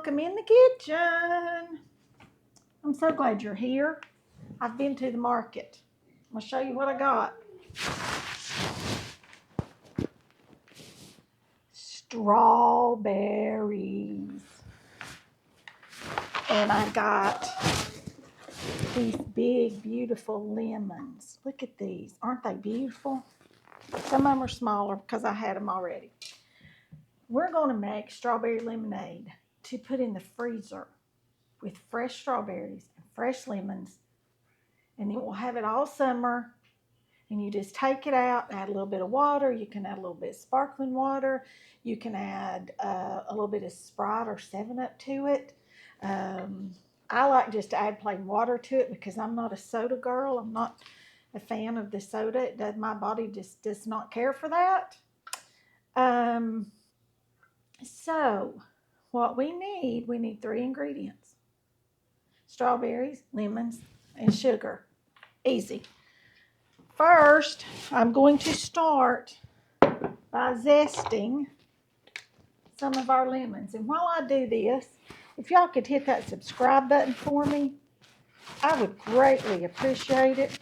welcome in the kitchen. I'm so glad you're here. I've been to the market. I'm going to show you what I got. Strawberries. And I got these big, beautiful lemons. Look at these. Aren't they beautiful? Some of them are smaller because I had them already. We're going to make strawberry lemonade to put in the freezer with fresh strawberries and fresh lemons. And then we'll have it all summer. And you just take it out, add a little bit of water. You can add a little bit of sparkling water. You can add a little bit of Sprite or 7-Up to it. I like just to add plain water to it because I'm not a soda girl. I'm not a fan of the soda. My body just does not care for that. So what we need 3 ingredients. Strawberries, lemons, and sugar. Easy. First, I'm going to start by zesting some of our lemons. And while I do this, if y'all could hit that subscribe button for me, I would greatly appreciate it,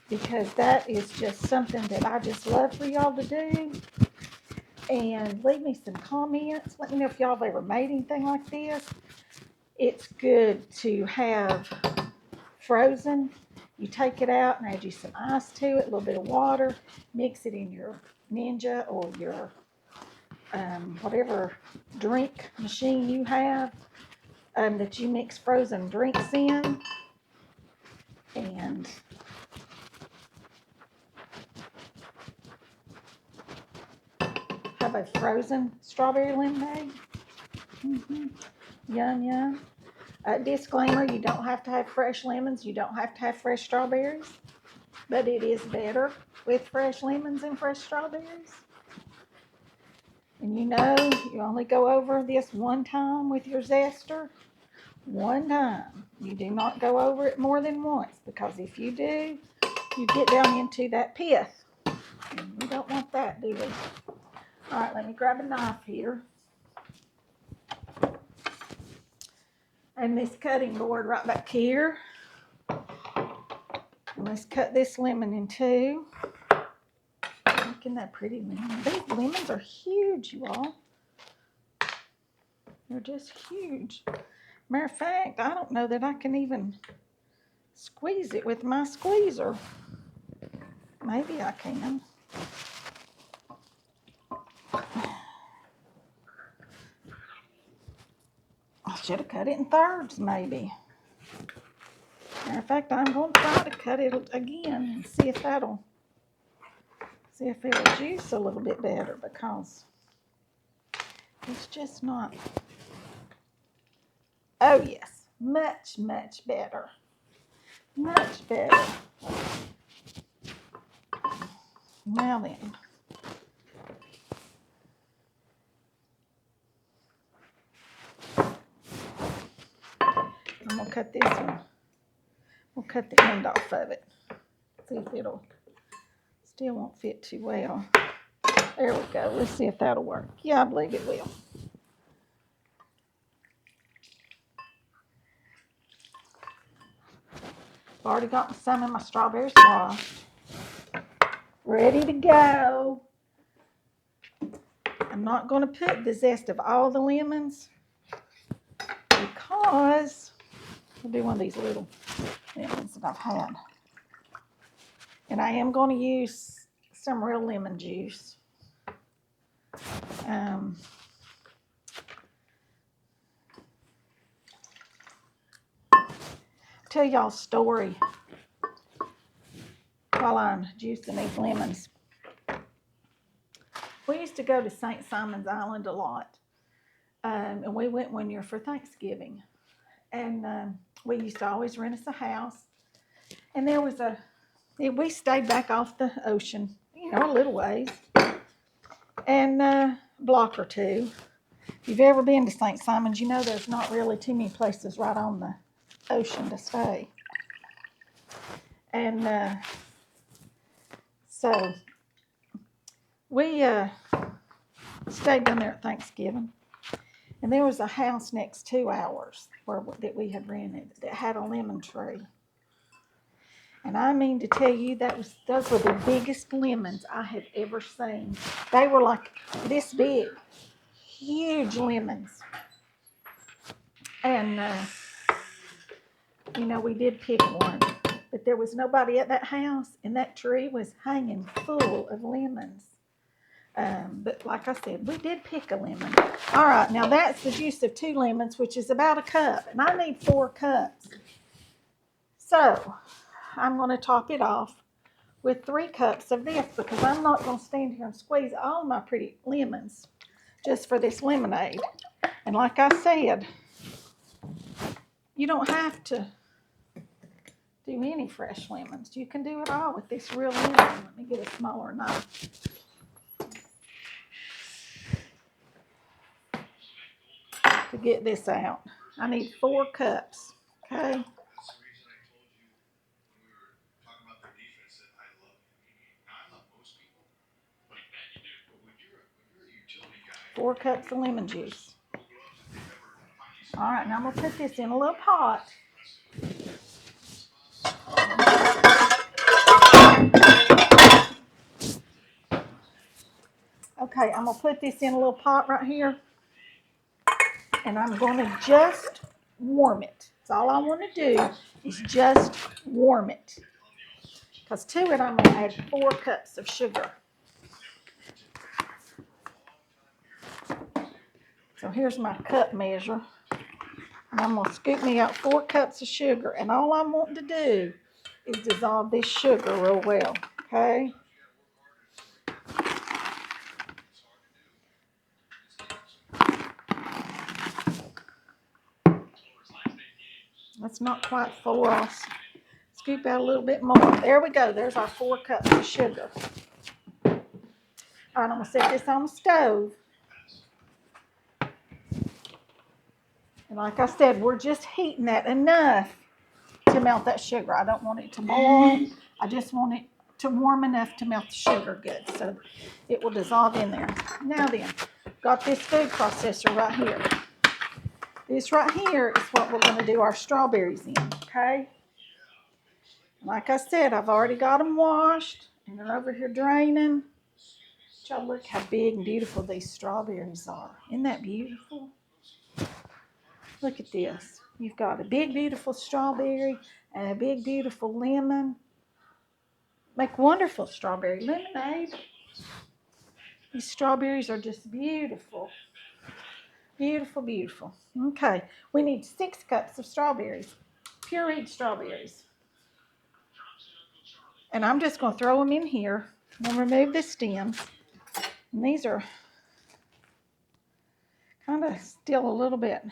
because that is just something that I just love for y'all to do. And leave me some comments. Let me know if y'all have ever made anything like this. It's good to have frozen. You take it out and add you some ice to it, a little bit of water, mix it in your Ninja or your whatever drink machine you have that you mix frozen drinks in. And have a frozen strawberry lemonade. Yum, yum. Disclaimer, you don't have to have fresh lemons. You don't have to have fresh strawberries. But it is better with fresh lemons and fresh strawberries. And you know, you only go over this one time with your zester. One time. You do not go over it more than once, because if you do, you get down into that pith. And we don't want that, do we? All right, let me grab a knife here. And this cutting board right back here. And let's cut this lemon in two. Look at that pretty lemon. These lemons are huge, you all. They're just huge. Matter of fact, I don't know that I can even squeeze it with my squeezer. Maybe I can. I should have cut it in thirds, maybe. Matter of fact, I'm going to try to cut it again and see if it'll juice a little bit better, because it's just not. Oh yes, much, much better. Much better. Now then. I'm going to cut this one. We'll cut the end off of it. See if it'll, still won't fit too well. There we go. Let's see if that'll work. Yeah, I believe it will. I've already got some of my strawberries washed. Ready to go. I'm not going to put the zest of all the lemons, because I'll do one of these little lemons that I've had. And I am going to use some real lemon juice. Tell y'all a story while I'm juicing these lemons. We used to go to St. Simon's Island a lot. And we went one year for Thanksgiving. And we used to always rent us a house. And there was we stayed back off the ocean, you know, a little ways. And a block or two. If you've ever been to St. Simon's, you know there's not really too many places right on the ocean to stay. And so we stayed down there at Thanksgiving. And there was a house next to ours that we had rented that had a lemon tree. And I mean to tell you, those were the biggest lemons I had ever seen. They were like this big, huge lemons. And, we did pick one. But there was nobody at that house, and that tree was hanging full of lemons. But like I said, we did pick a lemon. All right, now that's the juice of 2 lemons, which is about a cup. And I need 4 cups. So I'm going to top it off with 3 cups of this because I'm not going to stand here and squeeze all my pretty lemons just for this lemonade. And like I said, you don't have to do any fresh lemons. You can do it all with this real lemon. Let me get a smaller knife. To get this out, I need 4 cups. Okay. Four cups of lemon juice. All right, now I'm gonna put this in a little pot. Okay, I'm gonna put this in a little pot right here, and I'm gonna just warm it. That's all I want to do is just warm it. Because to it, I'm gonna add 4 cups of sugar. So here's my cup measure. And I'm going to scoop me out 4 cups of sugar. And all I'm wanting to do is dissolve this sugar real well. Okay? That's not quite full. I'll scoop out a little bit more. There we go. There's our 4 cups of sugar. All right, I'm going to set this on the stove. And like I said, we're just heating that enough to melt that sugar. I don't want it to boil. I just want it to warm enough to melt the sugar good so it will dissolve in there. Now then, got this food processor right here. This right here is what we're going to do our strawberries in, okay? Like I said, I've already got them washed and they're over here draining. Y'all look how big and beautiful these strawberries are. Isn't that beautiful? Look at this. You've got a big, beautiful strawberry and a big, beautiful lemon. Make wonderful strawberry lemonade. These strawberries are just beautiful. Beautiful, beautiful. Okay, we need 6 cups of strawberries. Pureed strawberries. And I'm just going to throw them in here and remove the stems. And these are kind of still a little bit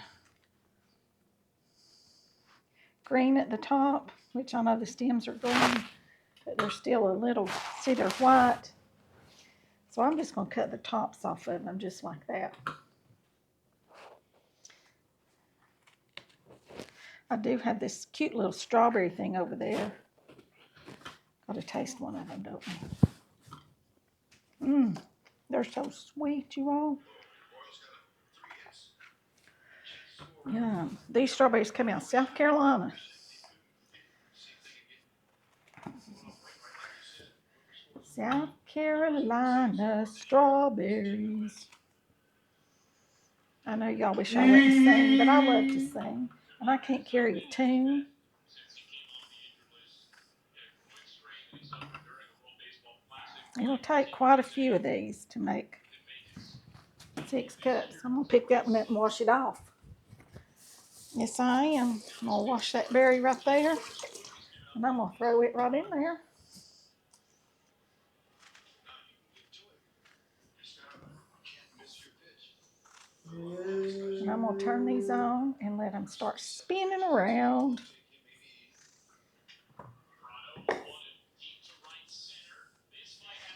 green at the top, which I know the stems are green, but they're still a little, see, they're white. So I'm just going to cut the tops off of them just like that. I do have this cute little strawberry thing over there. Got to taste one of them, don't we? They're so sweet, you all. Yeah, these strawberries come out of South Carolina. South Carolina strawberries. I know y'all wish I wouldn't sing, but I love to sing. And I can't carry a tune. It'll take quite a few of these to make 6 cups. I'm going to pick that one up and wash it off. Yes, I am. I'm going to wash that berry right there. And I'm going to throw it right in there. And I'm going to turn these on and let them start spinning around.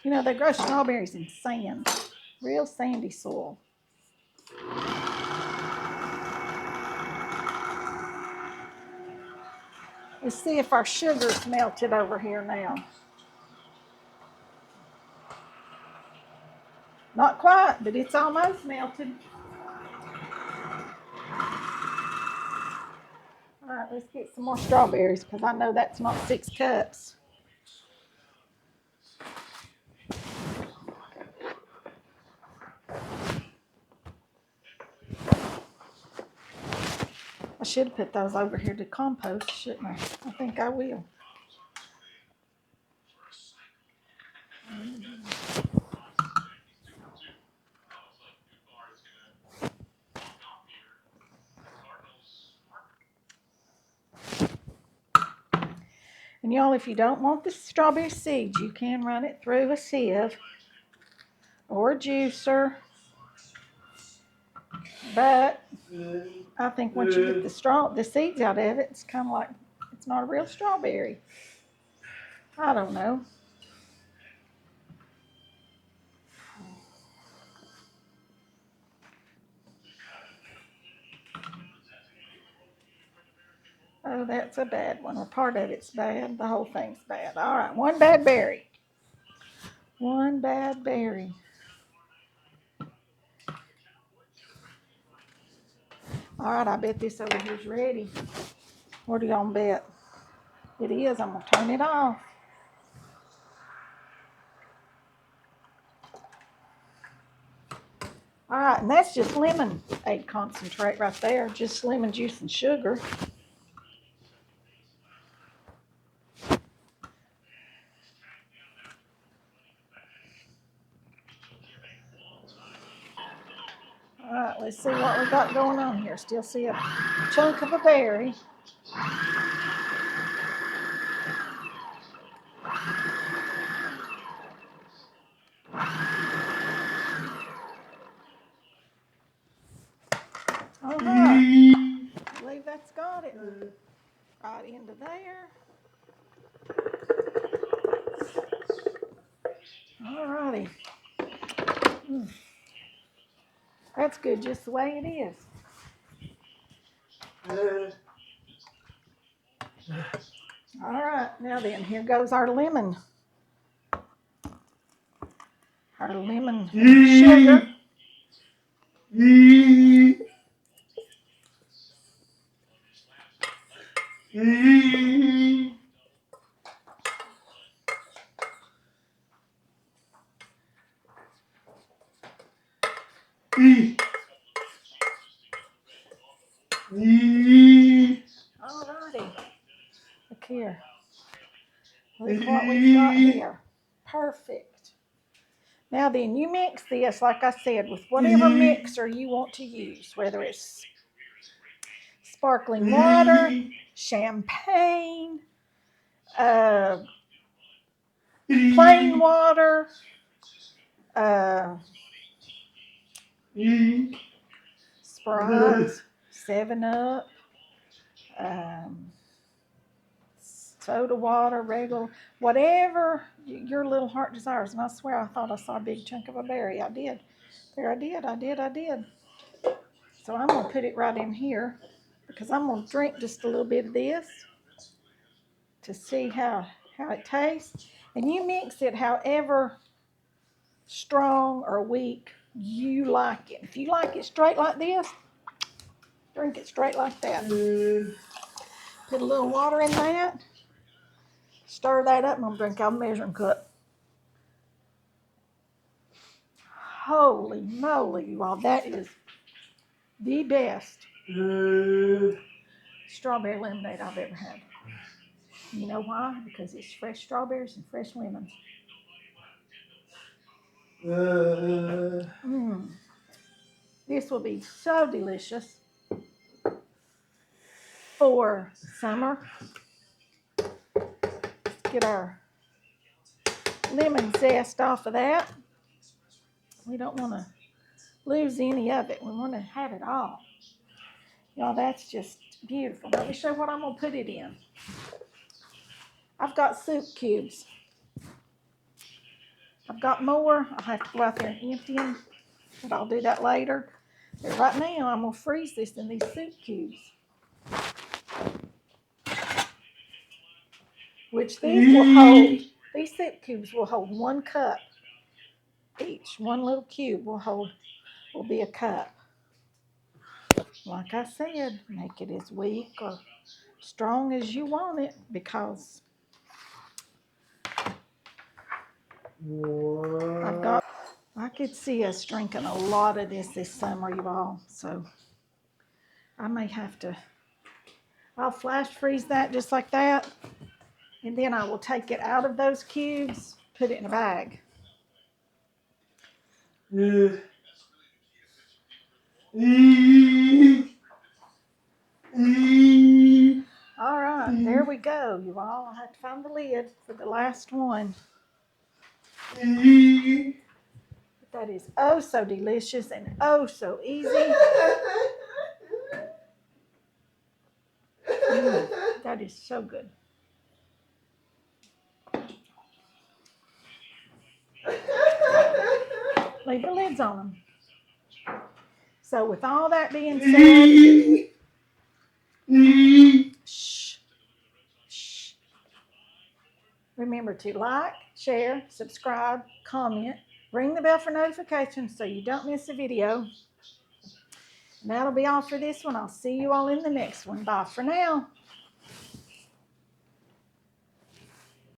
You know, they grow strawberries in sand, real sandy soil. Let's see if our sugar's melted over here now. Not quite, but it's almost melted. All right, let's get some more strawberries because I know that's not 6 cups. I should have put those over here to compost, shouldn't I? I think I will. And y'all, if you don't want the strawberry seeds, you can run it through a sieve or a juicer. But I think once you get the seeds out of it, it's kind of like it's not a real strawberry. I don't know. Oh, that's a bad one. Or part of it's bad. The whole thing's bad. All right, one bad berry. One bad berry. All right, I bet this over here's ready. What do y'all bet? It is. I'm going to turn it off. All right, and that's just lemonade concentrate right there. Just lemon juice and sugar. All right, let's see what we got going on here. Still see a chunk of a berry. All right, I believe that's got it. Right into there. All righty. That's good just the way it is. All right, now then, here goes our lemon. Our lemon sugar. Alrighty. Look here. Look what we've got here. Perfect. Now then, you mix this, like I said, with whatever mixer you want to use, whether it's sparkling water, champagne, plain water, Sprite, 7-Up, soda water, regular, whatever your little heart desires. And I swear I thought I saw a big chunk of a berry. I did. There I did. So I'm going to put it right in here because I'm going to drink just a little bit of this to see how it tastes. And you mix it however strong or weak you like it. If you like it straight like this, drink it straight like that. Put a little water in that. Stir that up, and I'm going to drink out of a measuring cup. Holy moly, well, that is the best strawberry lemonade I've ever had. You know why? Because it's fresh strawberries and fresh lemons. This will be so delicious for summer. Get our lemon zest off of that. We don't want to lose any of it. We want to have it all. Y'all, that's just beautiful. Let me show you what I'm going to put it in. I've got soup cubes. I've got more. I'll have to go out there and empty them, but I'll do that later. But right now, I'm going to freeze this in these soup cubes, which these soup cubes will hold 1 cup each. One little cube will be a cup. Like I said, make it as weak or strong as you want it, because I could see us drinking a lot of this summer, you all. So I may have to, I'll flash freeze that just like that. And then I will take it out of those cubes, put it in a bag. All right, there we go, you all. I have to find the lid for the last one. That is oh so delicious and oh so easy. That is so good. Leave the lids on them. So with all that being said, shh, shh. Remember to like, share, subscribe, comment, ring the bell for notifications so you don't miss a video. And that'll be all for this one. I'll see you all in the next one. Bye for now.